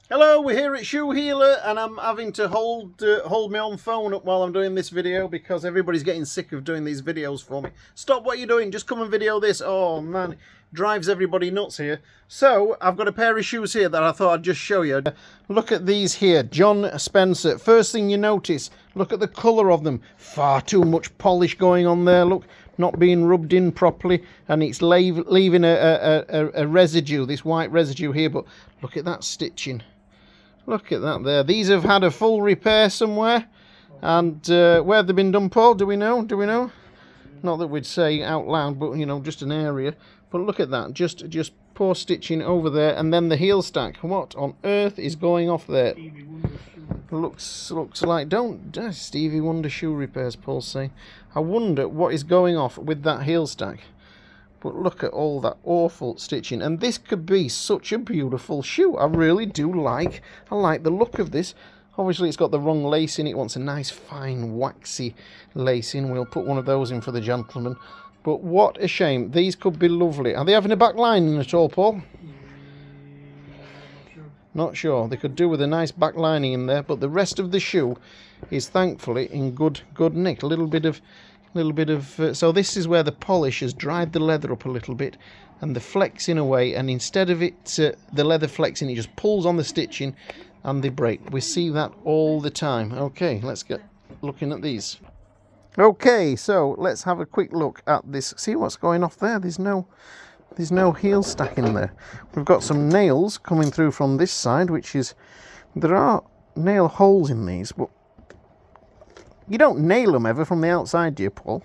Hello, we're here at Shoe Healer, and I'm having to hold my own phone up while I'm doing this video because everybody's getting sick of doing these videos for me. Stop what you're doing, just come and video this. Oh man, it drives everybody nuts here. So, I've got a pair of shoes here that I thought I'd just show you. Look at these here, John Spencer. First thing you notice, look at the colour of them. Far too much polish going on there, look. Not being rubbed in properly, and it's leaving a residue, this white residue here, but look at that stitching. Look at that there. These have had a full repair somewhere. And where have they been done, Paul? Do we know? Do we know? Not that we'd say out loud, but, you know, just an area. But look at that. Just poor stitching over there. And then the heel stack. What on earth is going off there? Looks like... Don't... Stevie Wonder shoe repairs, Paul's saying. I wonder what is going off with that heel stack. But look at all that awful stitching. And this could be such a beautiful shoe. I really do like. I like the look of this. Obviously, it's got the wrong lace in it. It wants a nice, fine, waxy lace in. We'll put one of those in for the gentleman. But what a shame. These could be lovely. Are they having a back lining at all, Paul? Not sure. They could do with a nice back lining in there. But the rest of the shoe is thankfully in good nick. A little bit of so this is where the polish has dried the leather up a little bit and the flexing away, and instead of it the leather flexing, it just pulls on the stitching and they break. We see that all the time. Okay, let's get looking at these. Okay, so let's have a quick look at this. See what's going off there. There's no heel stack in there. We've got some nails coming through from this side, which is, there are nail holes in these, but you don't nail them ever from the outside, do you, Paul?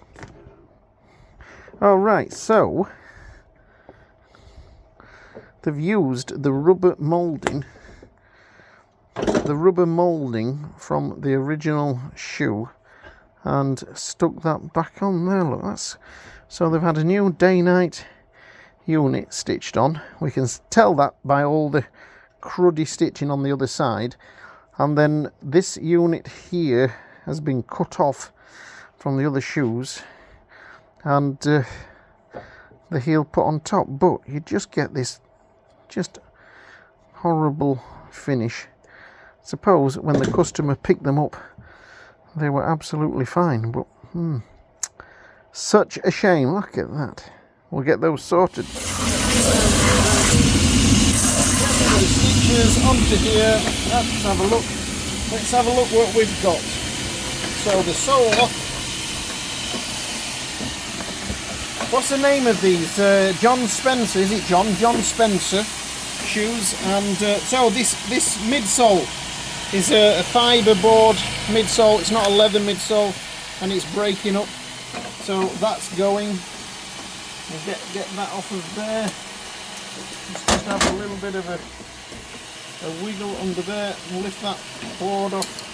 Alright, so they've used the rubber moulding from the original shoe and stuck that back on there. Look, that's so they've had a new day-night unit stitched on. We can tell that by all the cruddy stitching on the other side, and then this unit here has been cut off from the other shoes and the heel put on top, but you just get this just horrible finish. Suppose when the customer picked them up they were absolutely fine, but such a shame. Look at that. We'll get those sorted. The stitches onto here. Let's have a look. Let's have a look what we've got. So the sole, what's the name of these? John Spencer, is it John Spencer shoes? And so this midsole is a fibre board midsole. It's not a leather midsole, and it's breaking up. So that's going. We'll get that off of there. Let's just have a little bit of a wiggle under there and lift that board off.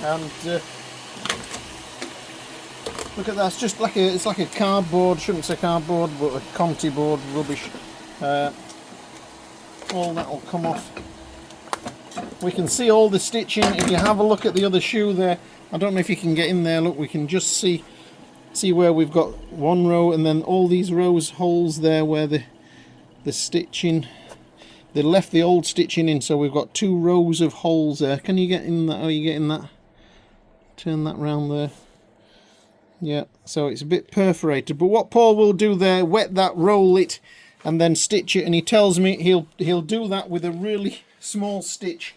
And look at that, it's just like it's like a cardboard, shouldn't say cardboard, but a Conti board rubbish. All that will come off. We can see all the stitching. If you have a look at the other shoe there, I don't know if you can get in there, look, we can just see where we've got one row and then all these holes there where the stitching, they left the old stitching in, so we've got 2 rows of holes there. Can you get in that? Oh, you getting that? Turn that round there. Yeah, so it's a bit perforated, but what Paul will do there, wet that, roll it, and then stitch it, and he tells me he'll do that with a really small stitch.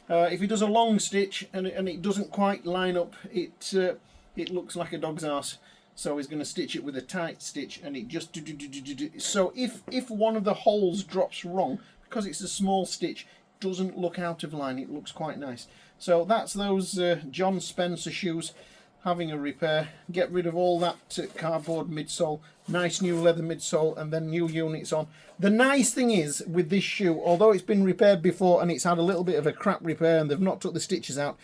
If he does a long stitch and it doesn't quite line up, it looks like a dog's arse. So he's going to stitch it with a tight stitch, and it just so if one of the holes drops wrong, because it's a small stitch, it doesn't look out of line, it looks quite nice. So that's those John Spencer shoes having a repair. Get rid of all that cardboard midsole, nice new leather midsole, and then new units on. The nice thing is with this shoe, although it's been repaired before and it's had a little bit of a crap repair and they've not took the stitches out,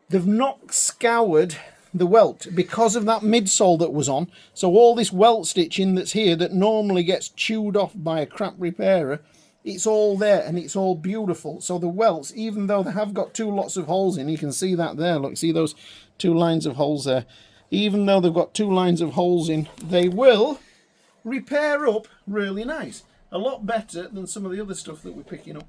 they've not scoured the welt because of that midsole that was on. So all this welt stitching that's here that normally gets chewed off by a crap repairer, it's all there and it's all beautiful. So the welts, even though they have got 2 lots of holes in, you can see that there, look, see those 2 lines of holes there, even though they've got 2 lines of holes in, they will repair up really nice. a lot better than some of the other stuff that we're picking up.